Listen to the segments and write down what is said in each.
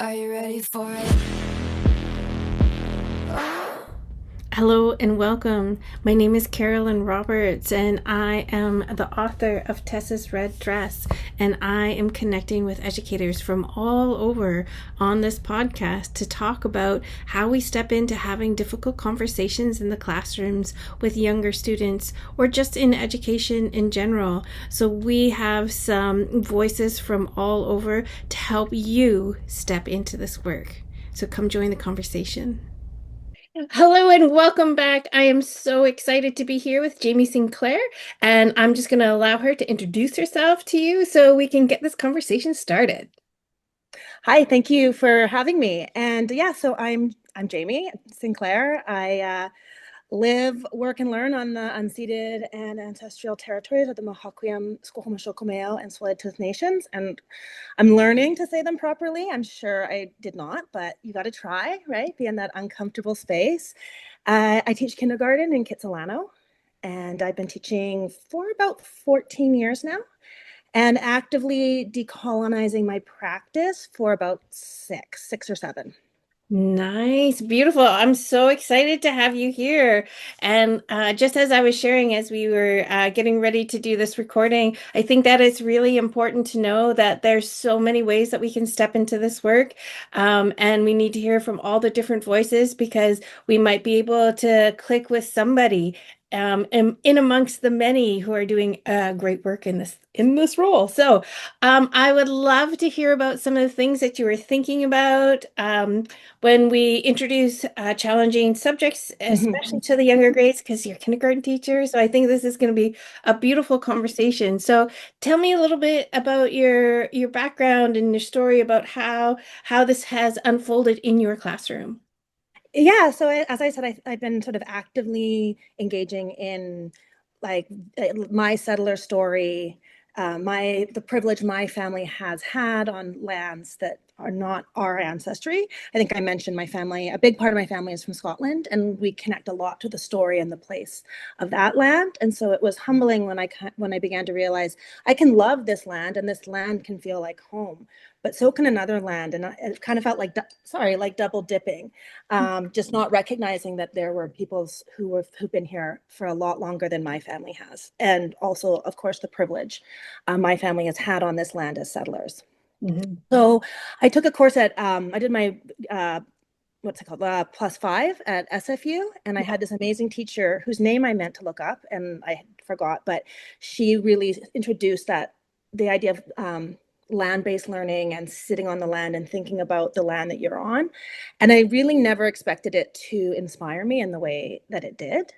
Are you ready for it? Hello and welcome. My name is Carolyn Roberts, and I am the author of Tess's Red Dress. And I am connecting with educators from all over on this podcast to talk about how we step into having difficult conversations in the classrooms with younger students or just in education in general. So, we have some voices from all over to help you step into this work. So, come join the conversation. Hello and welcome back. I am so excited to be here with Jamie Sinclair, and I'm just going to allow her to introduce herself to you so we can get this conversation started. Hi, thank you for having me. And yeah, so I'm Jamie Sinclair. I live, work, and learn on the unceded and ancestral territories of the Mohawk,iyam, Squamish,o and Tsleil-Waututh Nations. And I'm learning to say them properly. I'm sure I did not, but you got to try, right? Be in that uncomfortable space. I teach kindergarten in Kitsilano, and I've been teaching for about 14 years now and actively decolonizing my practice for about six or seven. Nice, beautiful. I'm so excited to have you here. And just as I was sharing as we were getting ready to do this recording, I think that it's really important to know that there's so many ways that we can step into this work. And we need to hear from all the different voices because we might be able to click with somebody in amongst the many who are doing great work in this role. So I would love to hear about some of the things that you were thinking about. When we introduce challenging subjects, especially to the younger grades, because you're kindergarten teacher. So I think this is going to be a beautiful conversation. So tell me a little bit about your background and your story about how this has unfolded in your classroom. Yeah, so as I said, I've been sort of actively engaging in like my settler story, the privilege my family has had on lands that are not our ancestry. I think I mentioned my family, a big part of my family is from Scotland, and we connect a lot to the story and the place of that land. And so it was humbling when I began to realize I can love this land and this land can feel like home, but so can another land. And it kind of felt like, like double dipping, just not recognizing that there were peoples who've been here for a lot longer than my family has. And also, of course, the privilege my family has had on this land as settlers. Mhm. So I took a course I did my, what's it called, +5 at SFU. And I had this amazing teacher whose name I meant to look up and I forgot, but she really introduced the idea of land-based learning and sitting on the land and thinking about the land that you're on. And I really never expected it to inspire me in the way that it did.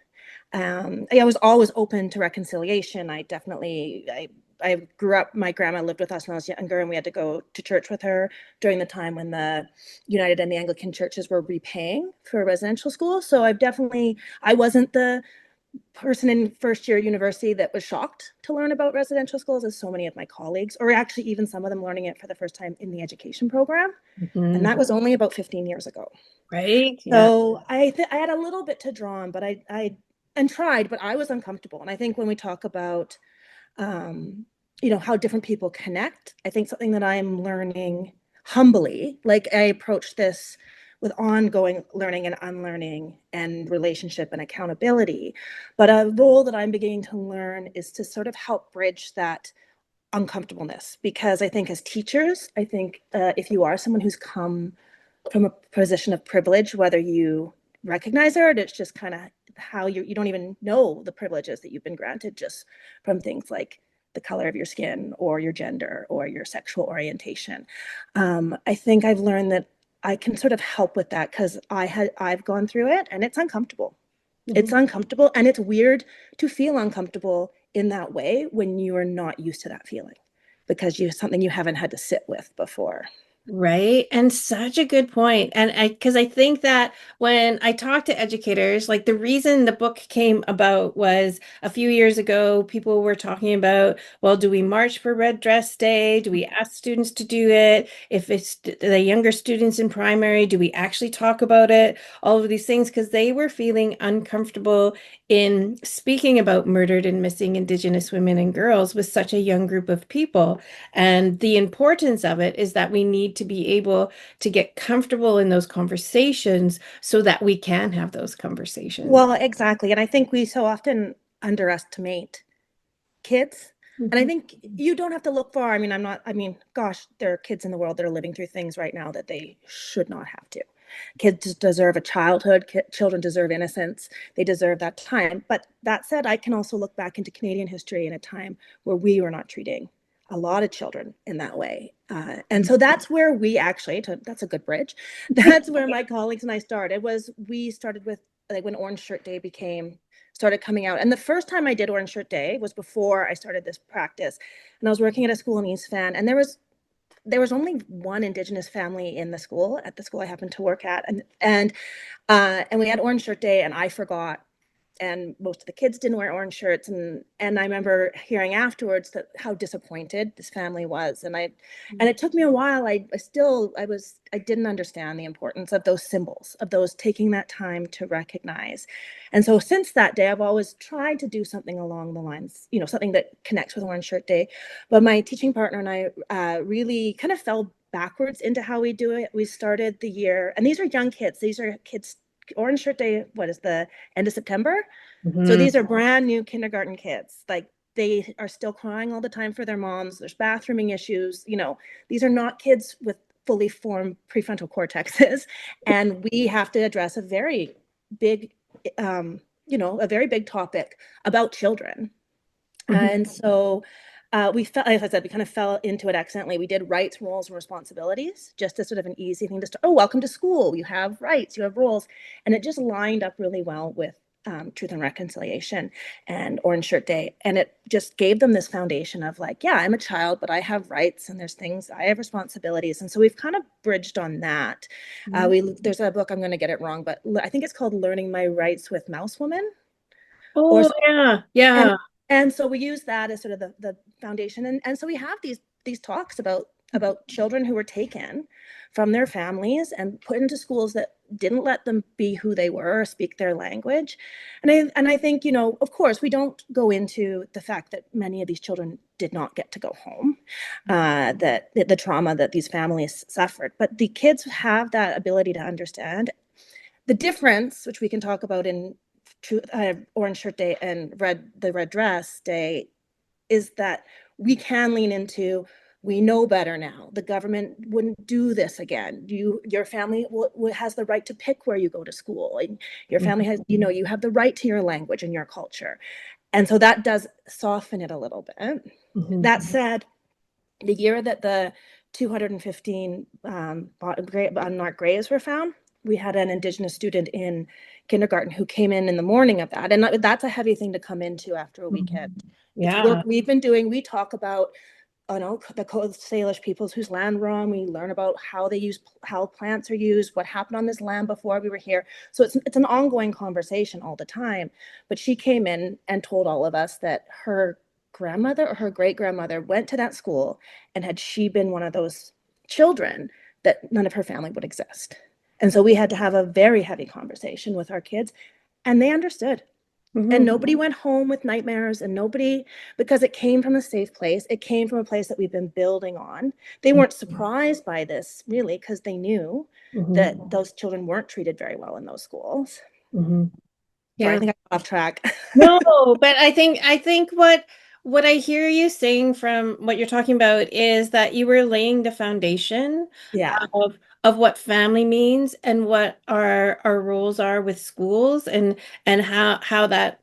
I was always open to reconciliation. I grew up, my grandma lived with us when I was younger, and we had to go to church with her during the time when the United and the Anglican churches were repaying for residential schools. So I wasn't the person in first year university that was shocked to learn about residential schools as so many of my colleagues, or actually even some of them learning it for the first time in the education program. And Mhm. that was only about 15 years ago. Right? Yeah. So I had a little bit to draw on, but I and tried, but I was uncomfortable. And I think when we talk about how different people connect, I think something that I'm learning humbly, like I approach this with ongoing learning and unlearning and relationship and accountability. But a role that I'm beginning to learn is to sort of help bridge that uncomfortableness, because I think as teachers, if you are someone who's come from a position of privilege, whether you recognize it or it's just kind of how you don't even know the privileges that you've been granted just from things like the color of your skin or your gender or your sexual orientation. I think I've learned that I can sort of help with that because I've gone through it and it's uncomfortable. It's Mhm. uncomfortable and it's weird to feel uncomfortable in that way when you are not used to that feeling because something you haven't had to sit with before. Right. And such a good point. And because I think that when I talk to educators, like the reason the book came about was a few years ago, people were talking about, well, do we march for Red Dress Day? Do we ask students to do it? If it's the younger students in primary, do we actually talk about it? All of these things, because they were feeling uncomfortable in speaking about murdered and missing Indigenous women and girls with such a young group of people. And the importance of it is that we need need to be able to get comfortable in those conversations so that we can have those conversations. Well, exactly. And I think we so often underestimate kids. And I Mhm. think you don't have to look far. I mean, gosh, there are kids in the world that are living through things right now that they should not have to. Kids deserve a childhood. Children deserve innocence. They deserve that time. But that said, I can also look back into Canadian history in a time where we were not treating a lot of children in that way. And so that's where we actually, that's a good bridge. That's where my colleagues and I started, was we started with like when Orange Shirt Day started coming out. And the first time I did Orange Shirt Day was before I started this practice. And I was working at a school in East Van, and there was only one Indigenous family in the school, at the school I happened to work at, and we had Orange Shirt Day, and I forgot, and most of the kids didn't wear orange shirts, and I remember hearing afterwards that how disappointed this family was, and it took me a while. I didn't understand the importance of those symbols, of those taking that time to recognize. And so since that day I've always tried to do something along the lines, something that connects with Orange Shirt Day. But my teaching partner and I really kind of fell backwards into how we do it. We started the year, and these are young kids, these are kids. Orange Shirt Day, what is the end of September? So Mhm. these are brand new kindergarten kids. Like, they are still crying all the time for their moms. There's bathrooming issues. These are not kids with fully formed prefrontal cortexes. And we have to address a very big, a very big topic about children. Mhm. And so we felt, as I said, we kind of fell into it accidentally. We did rights, roles, and responsibilities, just as sort of an easy thing to start. Oh, welcome to school. You have rights, you have roles. And it just lined up really well with Truth and Reconciliation and Orange Shirt Day. And it just gave them this foundation of like, yeah, I'm a child, but I have rights, and there's things, I have responsibilities. And so we've kind of bridged on that. There's a book, I'm going to get it wrong, but I think it's called Learning My Rights with Mouse Woman, or Oh, yeah. and Yeah. and so we use that as sort of the foundation, and so we have these talks about children who were taken from their families and put into schools that didn't let them be who they were or speak their language. And I think, of course, we don't go into the fact that many of these children did not get to go home, that the trauma that these families suffered, but the kids have that ability to understand the difference, which we can talk about in Orange Shirt Day and the Red Dress Day, is that we can lean into, we know better now. The government wouldn't do this again. Your family has the right to pick where you go to school. And your family has, you have the right to your language and your culture. And so that does soften it a little bit. Mhm. That said, the year that the 215 unmarked graves were found, we had an Indigenous student in kindergarten who came in the morning of that. And that's a heavy thing to come into after a weekend. Mhm. It's work Yeah. we've been doing. We talk about, the Coast Salish peoples whose land we're on. We learn about how plants are used, what happened on this land before we were here. So it's an ongoing conversation all the time. But she came in and told all of us that her grandmother or her great grandmother went to that school, and had she been one of those children, that none of her family would exist. And so we had to have a very heavy conversation with our kids, and they understood. And Mhm. nobody went home with nightmares, and nobody, because it came from a safe place. It came from a place that we've been building on. They weren't surprised by this, really, because they knew Mhm. that those children weren't treated very well in those schools. Mhm. Sorry, I Yeah. think I got off track. No, but I think what I hear you saying from what you're talking about is that you were laying the foundation Yeah. of what family means and what our roles are with schools and how that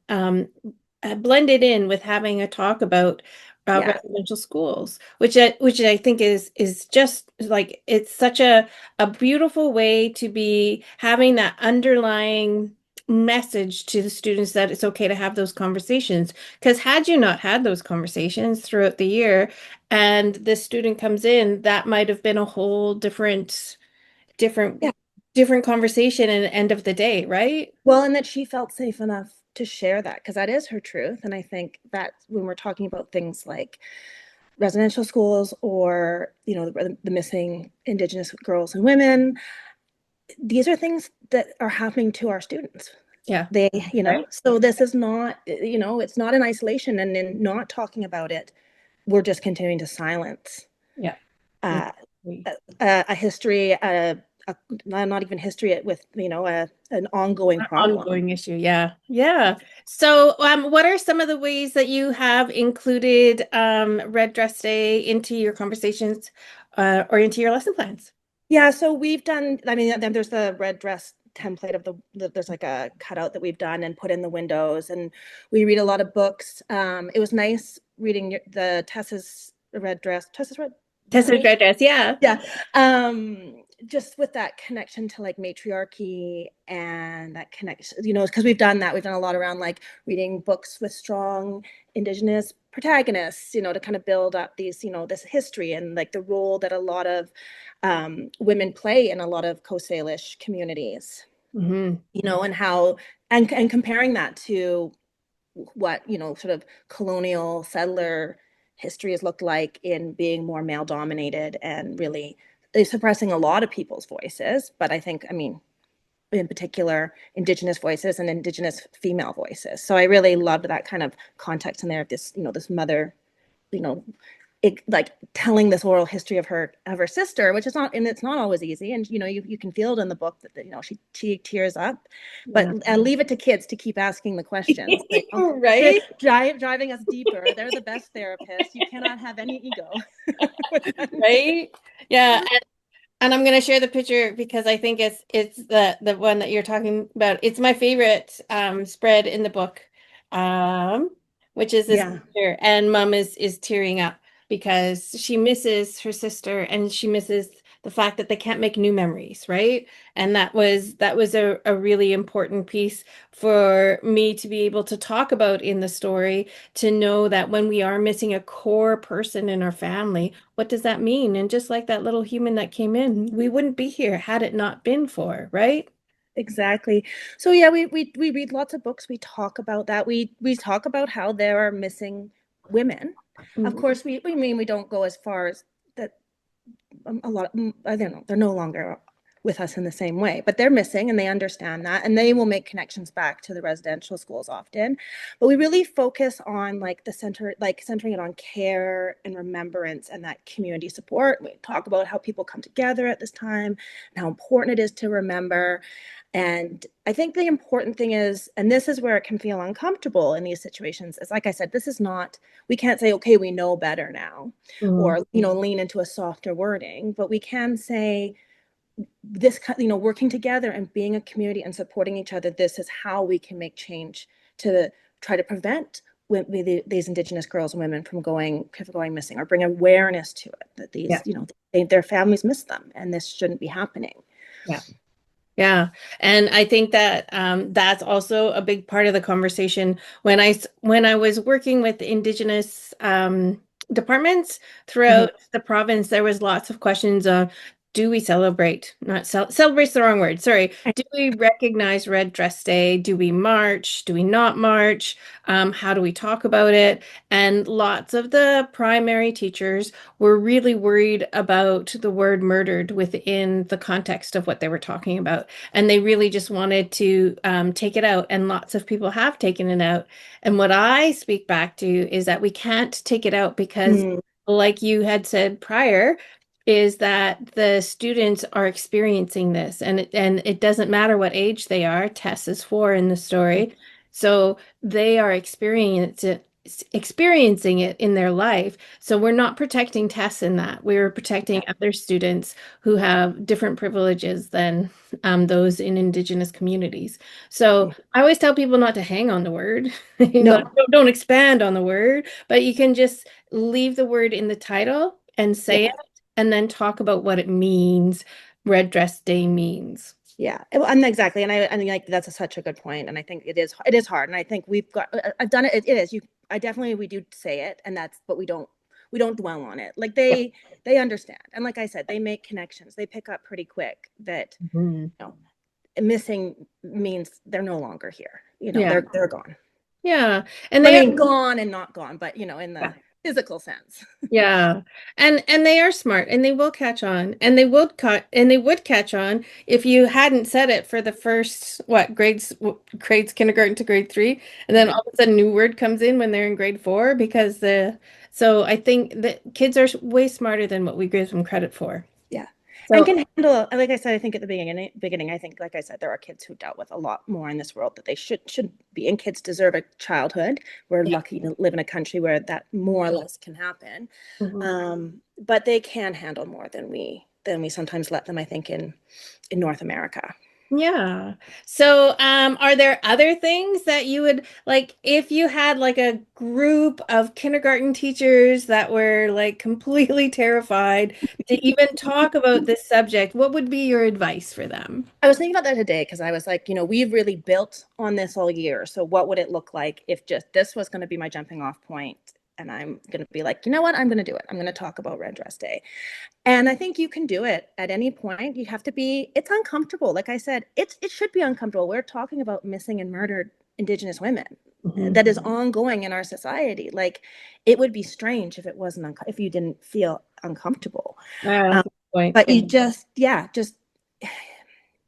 blended in with having a talk about Yeah. residential schools, which I think is just like it's such a beautiful way to be having that underlying message to the students that it's okay to have those conversations. Because had you not had those conversations throughout the year and the student comes in, that might have been a whole different, Yeah. different conversation and end of the day, right? Well, and that she felt safe enough to share that, because that is her truth. And I think that when we're talking about things like residential schools, or, the missing Indigenous girls and women, these are things that are happening to our students. Yeah. They, Right. so this is not, it's not in isolation, and in not talking about it, we're just continuing to silence Yeah. uh, a history, not even history with, an ongoing problem. Ongoing issue. Yeah. Yeah. So, what are some of the ways that you have included Red Dress Day into your conversations or into your lesson plans? Yeah, so we've done, I mean, then there's the red dress template of there's like a cutout that we've done and put in the windows, and we read a lot of books. It was nice reading the Tess's red, is that Tessa's right? Red Dress. Yeah. Yeah. Just with that connection to like matriarchy and that connection, because we've done a lot around like reading books with strong Indigenous protagonists, to kind of build up these, this history and like the role that a lot of women play in a lot of Coast Salish communities, Hmm. and how, and comparing that to what, sort of colonial settler history has looked like in being more male dominated and really suppressing a lot of people's voices. But I think, I mean, in particular, Indigenous voices and Indigenous female voices. So I really loved that kind of context in there of this, this mother, you know, like telling this oral history of her sister, which is not, and it's not always easy. And you can feel it in the book that she tears up, but Yeah. and leave it to kids to keep asking the questions. They're Right? driving us deeper. They're the best therapists. You cannot have any ego with them. Right? Yeah. And I'm going to share the picture because I think it's the one that you're talking about. It's my favorite spread in the book, um, which is this Yeah, picture, and Mom is tearing up because she misses her sister and she misses the fact that they can't make new memories, right? And that was a really important piece for me to be able to talk about in the story, to know that when we are missing a core person in our family, what does that mean? And just like that little human that came in, we wouldn't be here had it not been for, right? exactly. So yeah, we read lots of books. We talk about that. We talk about how there are missing women. Of Mhm. course, we mean we don't go as far as that. A lot, I don't know, they're no longer with us in the same way, but they're missing and they understand that, and they will make connections back to the residential schools often. But we really focus on like centering it on care and remembrance and that community support. We talk about how people come together at this time and how important it is to remember. And I think the important thing is, and this is where it can feel uncomfortable in these situations, is like I said, this is not, we can't say, okay, we know better now, Mhm. or lean into a softer wording, but we can say this, working together and being a community and supporting each other, this is how we can make change to try to prevent these Indigenous girls and women from going missing, or bring awareness to it that these, Yeah. their families miss them and this shouldn't be happening. Yeah. Yeah. And I think that that's also a big part of the conversation when I was working with Indigenous departments Mhm. throughout the province. There was lots of questions on, do we celebrate? Not celebrate's the wrong word. Sorry. Do we recognize Red Dress Day? Do we march? Do we not march? How do we talk about it? And lots of the primary teachers were really worried about the word murdered within the context of what they were talking about. And they really just wanted to take it out. And lots of people have taken it out. And what I speak back to is that we can't take it out because, Mm, like you had said prior, is that the students are experiencing this, and it doesn't matter what age they are. Tess is 4 in the story, so they are experiencing it in their life. So we're not protecting Tess in that. We're protecting other students who have different privileges than those in Indigenous communities. So I always tell people not to hang on the word. no, Don't expand on the word, but you can just leave the word in the title and say it, yeah. and then talk about what it means, Red Dress Day means. Yeah, and exactly, and I mean, like that's such a good point, and I think it is hard, and I think I've done it. It is I definitely, we do say it, and that's, but we don't dwell on it. Like Yeah. they understand, and like I said, they make connections. They pick up pretty quick that, Mhm. you know missing means they're no longer here. Yeah. They're gone. Yeah. And I they are. mean, gone and not gone, but in the physical sense. Yeah. And they are smart and they will catch on, and they would catch on if you hadn't said it for the first grades kindergarten to grade 3, and then Yeah. all of a sudden new word comes in when they're in grade 4, because the so I think that kids are way smarter than what we give them credit for. and So can handle, like I said, I think at the beginning, I think, like I said, there are kids who dealt with a lot more in this world that they should be, and kids deserve a childhood. We're yeah. lucky to live in a country where that more or less can happen. Mhm. But they can handle more than we sometimes let them, I think, in North America. Yeah. So, are there other things that you would like if you had like a group of kindergarten teachers that were like completely terrified to even talk about this subject, what would be your advice for them? I was thinking about that today because I was like, we've really built on this all year. So what would it look like if just this was going to be my jumping off point? And I'm going to be like, you know what? I'm going to do it. I'm going to talk about Red Dress Day. And I think you can do it at any point. You have to be, it's uncomfortable. Like I said, it should be uncomfortable. We're talking about missing and murdered Indigenous women. Mhm. That is ongoing in our society. Like it would be strange if it wasn't, if you didn't feel uncomfortable. That's Um, a good point. but you just, yeah, just,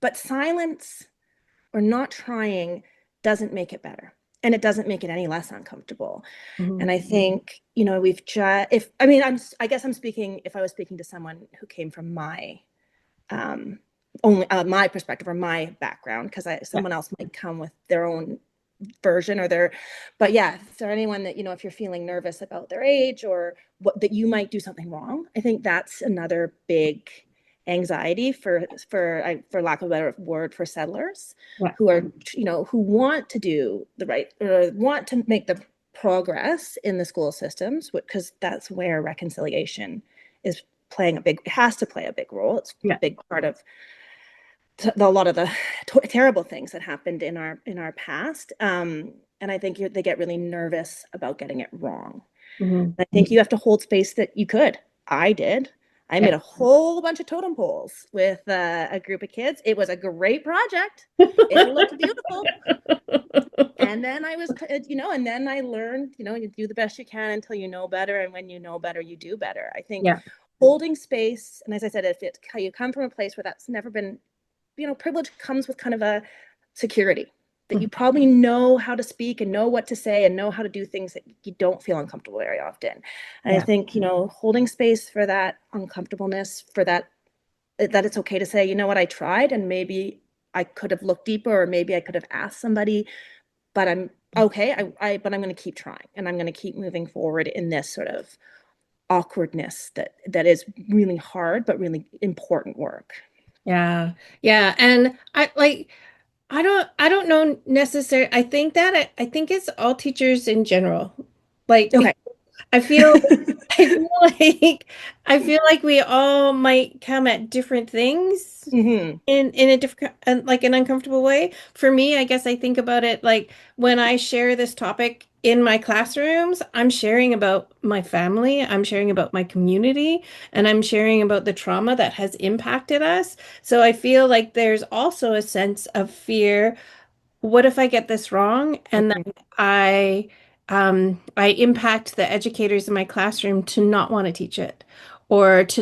but silence or not trying doesn't make it better. And it doesn't make it any less uncomfortable. Mhm. And I think, we've just, if, I mean, I guess I'm speaking, if I was speaking to someone who came from my, um, only my perspective or my background, because Yeah. someone else might come with their own version or their, but yeah, if there anyone that, if you're feeling nervous about their age or what, that you might do something wrong, I think that's another big anxiety for lack of a better word, for settlers Yeah. who are, who want to do the right or want to make the progress in the school systems, because that's where reconciliation is playing has to play a big role. It's a Yeah. big part of a lot of the terrible things that happened in our past. And I think they get really nervous about getting it wrong. Mhm. I think you have to hold space that you could. I did. I Yeah. made a whole bunch of totem poles with a group of kids. It was a great project. It looked beautiful. And then and then I learned, you do the best you can until you know better. And when you know better, you do better. I think Yeah. holding space, and as I said, if you come from a place where that's never been, privilege comes with kind of a security that you probably know how to speak and know what to say and know how to do things that you don't feel uncomfortable very often. And I Yeah. think, holding space for that uncomfortableness, for that it's okay to say, you know what, I tried and maybe I could have looked deeper or maybe I could have asked somebody, but I'm okay. But I'm going to keep trying and I'm going to keep moving forward in this sort of awkwardness that is really hard, but really important work. Yeah. Yeah. And I don't know necessarily. I think it's all teachers in general. Like Okay. I feel I feel like I feel like we all might come at different things Hmm. in a different like an uncomfortable way. For me, I guess I think about it like when I share this topic in my classrooms, I'm sharing about my family, I'm sharing about my community, and I'm sharing about the trauma that has impacted us. So I feel like there's also a sense of fear. What if I get this wrong and then I impact the educators in my classroom to not want to teach it or to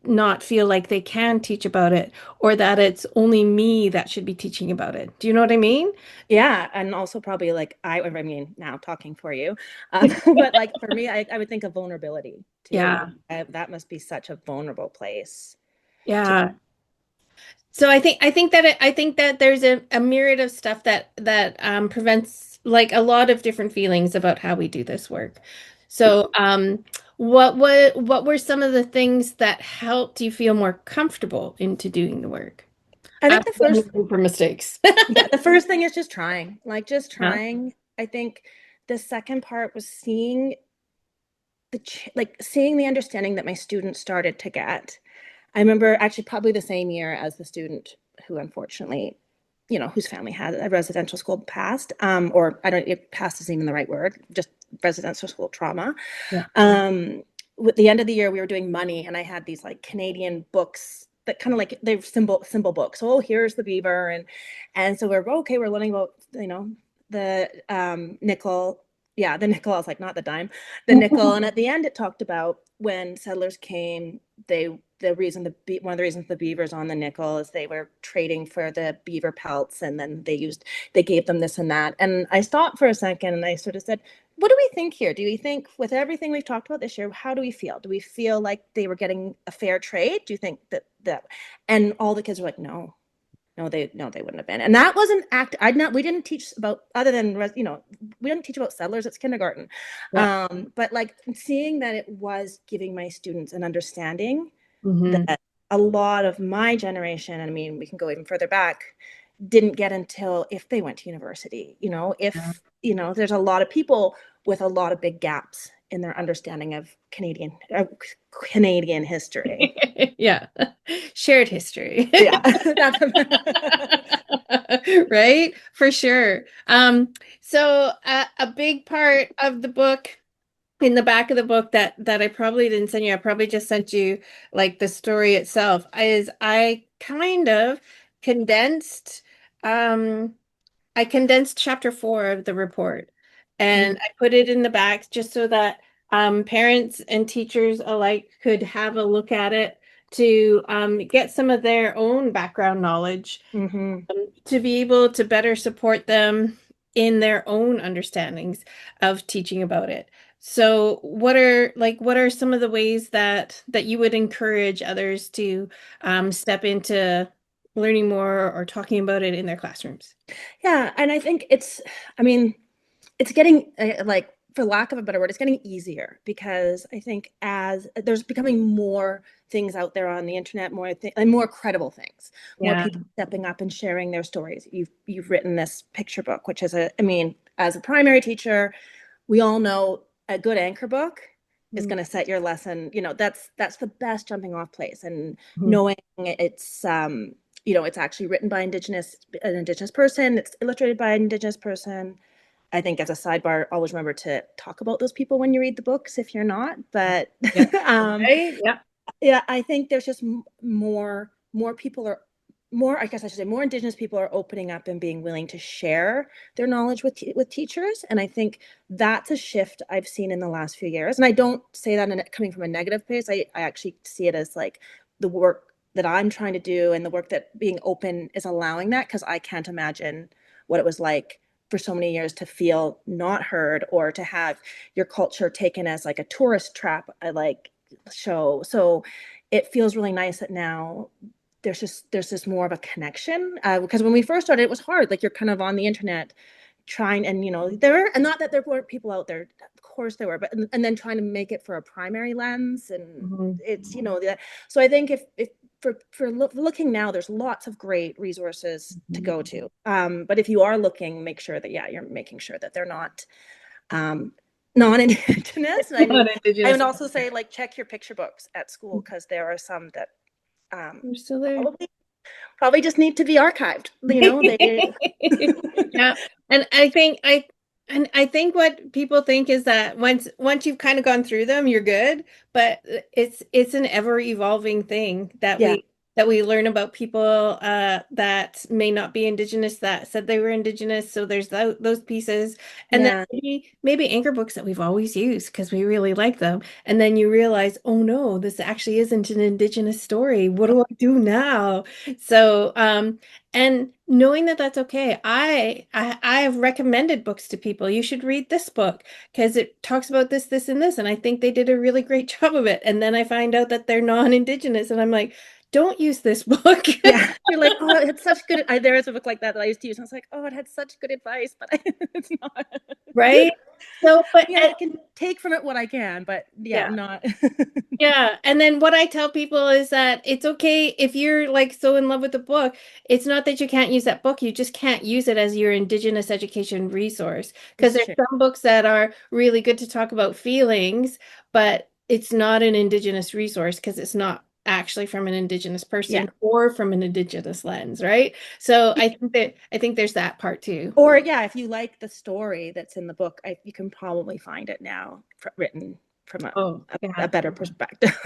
not feel like they can teach about it or that it's only me that should be teaching about it. Do you know what I mean? Yeah, and also probably like I mean, now talking for you, but like for me, I would think of vulnerability too. Yeah. That must be such a vulnerable place to. Yeah. So I think that there's a myriad of stuff that prevents like a lot of different feelings about how we do this work. So what were some of the things that helped you feel more comfortable into doing the work I think after the first, learning for mistakes? yeah, the first thing is just trying, like just Yeah. trying. I think the second part was seeing like seeing the understanding that my students started to get. I remember actually probably the same year as the student who unfortunately, whose family had a residential school passed, or I don't, it passed isn't even the right word, just residential school trauma. Yeah. With the end of the year, we were doing money, and I had these like Canadian books that kind of like they're symbol books. So, oh, here's the beaver, and so we're okay. We're learning about the nickel. Yeah, the nickel. I was like, not the dime, the nickel. And at the end, it talked about when settlers came, one of the reasons the beavers on the nickel is they were trading for the beaver pelts, and then they gave them this and that. And I stopped for a second and I sort of said, what do we think here? Do we think, with everything we've talked about this year, how do we feel? Do we feel like they were getting a fair trade? Do you think that and all the kids were like, no, no, they wouldn't have been. And that wasn't we didn't teach about, other than, we didn't teach about settlers. It's kindergarten. Yeah. But like seeing that it was giving my students an understanding Hmm. that a lot of my generation, I mean, we can go even further back, didn't get until if they went to university, Yeah. if, there's a lot of people with a lot of big gaps in their understanding of Canadian history. Yeah. Shared history. Yeah. Right? For sure. So a big part of the book, in the back of the book, that I probably didn't send you, I probably just sent you like the story itself, is condensed um I condensed chapter 4 of the report, and I put it in the back just so that parents and teachers alike could have a look at it to get some of their own background knowledge, Mm-hmm. to be able to better support them in their own understandings of teaching about it. So what are some of the ways that you would encourage others to step into learning more or talking about it in their classrooms? Yeah, and I think I mean, it's getting like, for lack of a better word, it's getting easier because I think as there's becoming more things out there on the internet, and more credible things, more Yeah. people stepping up and sharing their stories. You've written this picture book, which is I mean, as a primary teacher, we all know a good anchor book is going to set your lesson. That's the best jumping off place, and Mhm. knowing it's actually written by an indigenous person, it's illustrated by an indigenous person. I think, as a sidebar, always remember to talk about those people when you read the books if you're not. But Yeah. um, Right? Yeah. yeah, I think there's just more people are more. I guess I should say more Indigenous people are opening up and being willing to share their knowledge with teachers, and I think that's a shift I've seen in the last few years. And I don't say that coming from a negative place. I actually see it as like the work that I'm trying to do and the work that being open is allowing that, because I can't imagine what it was like for so many years to feel not heard, or to have your culture taken as like a tourist trap, like show. So it feels really nice that now there's just more of a connection, because when we first started, it was hard. Like, you're kind of on the internet trying, and and not that there weren't people out there, of course there were, but and then trying to make it for a primary lens, and Mhm. it's that. So I think if looking now, there's lots of great resources to Mhm. go to, but if you are looking, make sure that, yeah, you're making sure that they're not um non-indigenous. I mean, Not I would Indigenous. also say, like, check your picture books at school, because there are some that You're still there. probably just need to be archived. They Yeah. And I think what people think is that once you've kind of gone through them, you're good. But it's an ever evolving thing that yeah, we learn about people that may not be Indigenous, that said they were Indigenous. So there's those pieces. And then yeah, maybe anchor books that we've always used because we really like them. And then you realize, oh no, this actually isn't an Indigenous story. What do I do now? So and knowing that that's okay. I have recommended books to people. You should read this book because it talks about this, this, and this, and I think they did a really great job of it. And then I find out that they're non-Indigenous, and I'm like, don't use this book. yeah. You're like, oh, it had such good. There is a book like that I used to use, and I was like, oh, it had such good advice, but it's not. Right? So, but Yeah, I can take from it what I can, but yeah, yeah. not. Yeah, and then what I tell people is that it's okay if you're like so in love with the book. It's not that you can't use that book, you just can't use it as your Indigenous education resource. Because It's there's true. some books that are really good to talk about feelings, but it's not an Indigenous resource because it's not actually from an Indigenous Yeah. person or from an Indigenous lens, right? So I think there's that part too. Or yeah, if you like the story that's in the book, you can probably find it now written from Oh, a yeah. better perspective.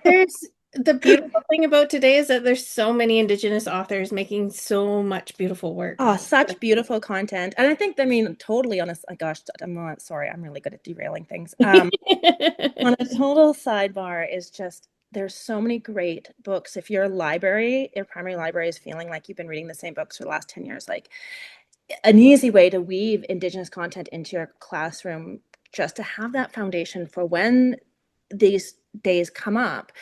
There's the beautiful thing about today is that there's so many Indigenous authors making so much beautiful work. Oh, such beautiful content. And I think, I mean, totally honest. Oh, gosh, I'm not sorry. I'm really good at derailing things. On a total sidebar is just there's so many great books. If your library, your primary library is feeling like you've been reading the same books for the last 10 years, like an easy way to weave Indigenous content into your classroom just to have that foundation for when these days come up.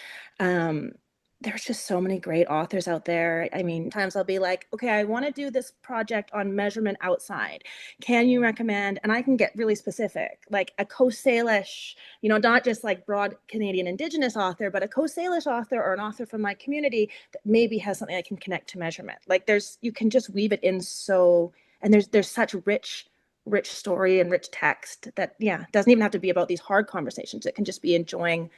Um, there's just so many great authors out there. I mean, times I'll be like, okay, I want to do this project on measurement outside. Can you recommend? And I can get really specific, like a Coast Salish, not just like broad Canadian Indigenous author, but a Coast Salish author or an author from my community that maybe has something I can connect to measurement. Like you can just weave it in so, and there's such rich story and rich text that, yeah, it doesn't even have to be about these hard conversations. It can just be enjoying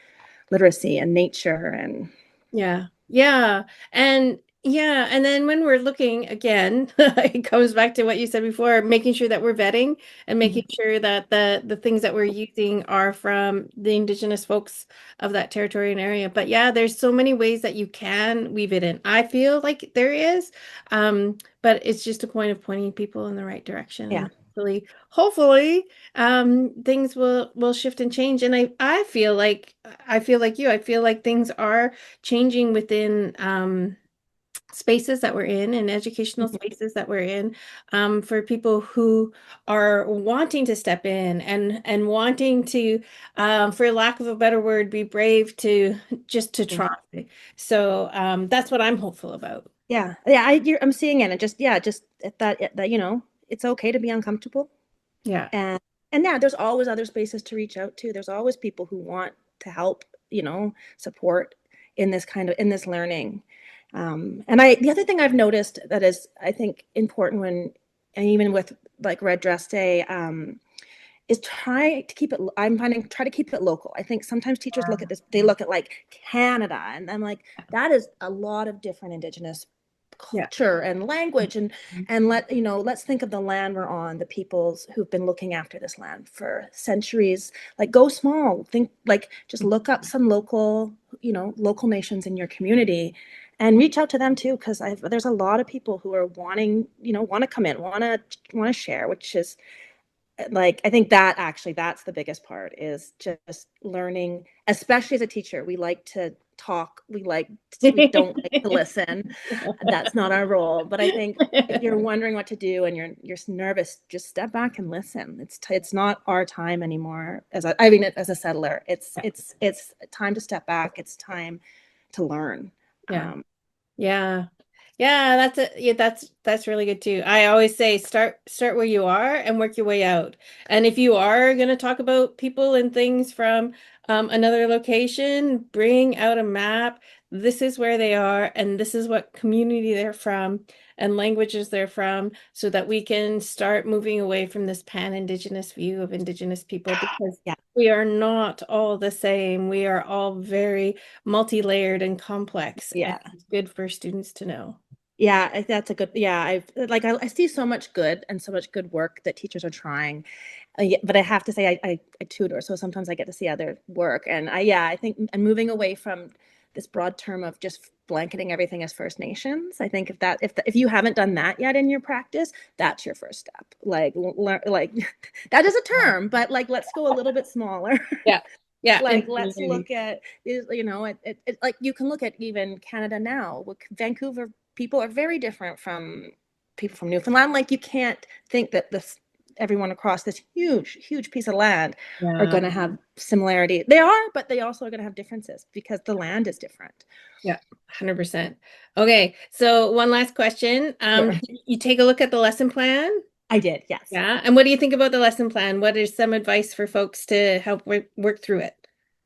literacy and nature and Yeah. Yeah. And then when we're looking again, it comes back to what you said before, making sure that we're vetting and making sure that the things that we're using are from the Indigenous folks of that territory and area. But yeah, there's so many ways that you can weave it in. I feel like there is. But it's just a point of pointing people in the right direction yeah. and hopefully things will shift and change. And I feel like you. I feel like things are changing within spaces that we're in and educational Mhm. spaces that we're in for people who are wanting to step in and wanting to, for lack of a better word, be brave to just to try. So that's what I'm hopeful about. Yeah, I'm seeing it, and just that it's okay to be uncomfortable, Yeah. and yeah, there's always other spaces to reach out to. There's always people who want to help, support in this learning. And the other thing I've noticed that is, I think, important and even with like Red Dress Day, is try to keep it local. I think sometimes teachers look at this, they look at like Canada, and I'm like, that is a lot of different Indigenous Yeah. culture and language, and let's think of the land we're on, the peoples who've been looking after this land for centuries. Like, go small, think, like, just look up some local nations in your community and reach out to them too, because there's a lot of people who are want to come in, want to share, which is like, I think that actually that's the biggest part, is just learning, especially as a teacher. We like to talk, we don't like to listen. That's not our role. But I think if you're wondering what to do and you're nervous, just step back and listen. It's not our time anymore. As a settler, it's time to step back. It's time to learn. Yeah. Yeah. Yeah, that's really good too. I always say start where you are and work your way out. And if you are going to talk about people and things from another location, bring out a map. This is where they are, and this is what community they're from and languages they're from, so that we can start moving away from this pan-Indigenous view of Indigenous people, because Yeah, we are not all the same. We are all very multi-layered and complex, and yeah. it's good for students to know. Yeah, that's a good. Yeah, I see so much good and so much good work that teachers are trying. Yeah, but I have to say, I tutor, so sometimes I get to see other work, and I think I'm moving away from this broad term of just blanketing everything as First Nations. I think if you haven't done that yet in your practice, that's your first step. Like, like that is a term, but like, let's go a little bit smaller. Yeah. Yeah. Like, And let's look at, like, you can look at even Canada now. Vancouver people are very different from people from Newfoundland. Like, you can't think that everyone across this huge piece of land are yeah. going to have similarity. They are, but they also are going to have differences because the land is different. Yeah. 100%. Okay. So one last question. Sure. You take a look at the lesson plan. I did, yes. Yeah. And what do you think about the lesson plan? What is some advice for folks to help work through it?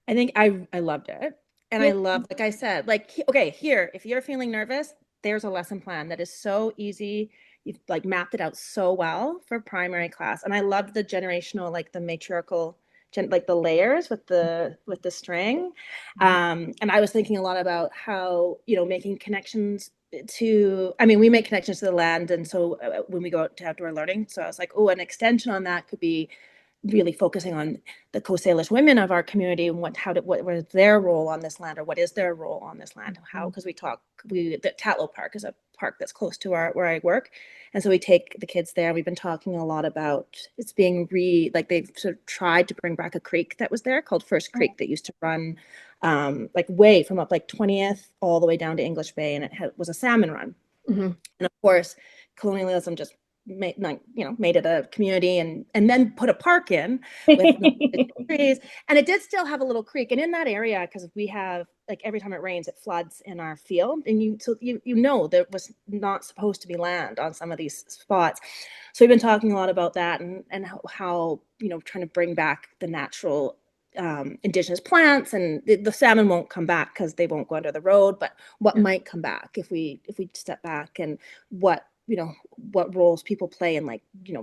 I think I loved it. And I Yeah. love, like I said, like, okay, here, if you're feeling nervous, there's a lesson plan that is so easy. You've like mapped it out so well for primary class. And I loved the generational, like the matriarchal, like the layers with the string. And I was thinking a lot about how, making connections I mean, we make connections to the land. And so when we go out to outdoor learning, so I was like, oh, an extension on that could be really focusing on the Coast Salish women of our community and what was their role on this land, or what is their role on this land? How, because the Tatlow Park is a park that's close to where I work, and so we take the kids there. We've been talking a lot about it's being like they've sort of tried to bring back a creek that was there called First Creek that used to run like way from up like 20th all the way down to English Bay, and was a salmon run. Mm-hmm. And of course, colonialism just made it a community, and then put a park in with trees, and it did still have a little creek. And in that area, because we have like every time it rains, it floods in our field, and you know there was not supposed to be land on some of these spots. So we've been talking a lot about that, and how trying to bring back the natural indigenous plants, and the salmon won't come back because they won't go under the road, but what might come back if we step back, and what roles people play in, like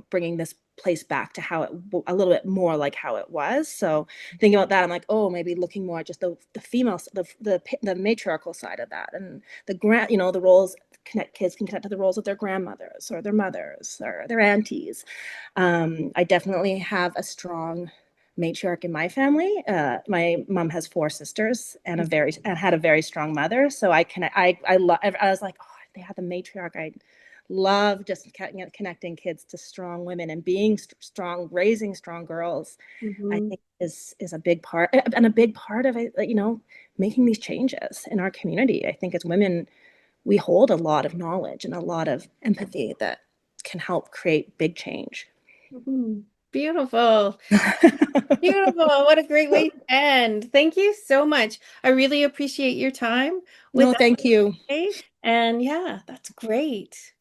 bringing this place back to how a little bit more like how it was. So thinking about that, I'm like, oh, maybe looking more at just the female, the matriarchal side of that, and the roles. Kids can connect to the roles of their grandmothers or their mothers or their aunties. I definitely have a strong matriarch in my family. My mom has 4 sisters and had a very strong mother. So I was like, oh, they had the matriarch. I love just connecting kids to strong women and being strong, raising strong girls. I think is a big part, and a big part of it, making these changes in our community. I think as women, we hold a lot of knowledge and a lot of empathy that can help create big change. Mm-hmm. Beautiful. Beautiful. What a great way to end. Thank you so much. I really appreciate your time with No, us thank you. today. And yeah, that's great.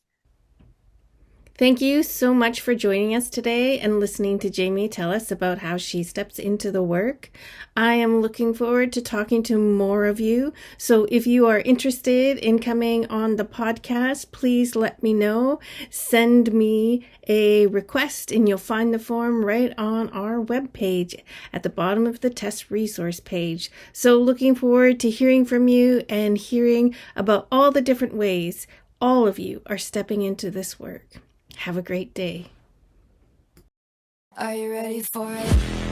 Thank you so much for joining us today and listening to Jamie tell us about how she steps into the work. I am looking forward to talking to more of you. So if you are interested in coming on the podcast, please let me know. Send me a request and you'll find the form right on our webpage at the bottom of the Tess resource page. So looking forward to hearing from you and hearing about all the different ways all of you are stepping into this work. Have a great day. Are you ready for it?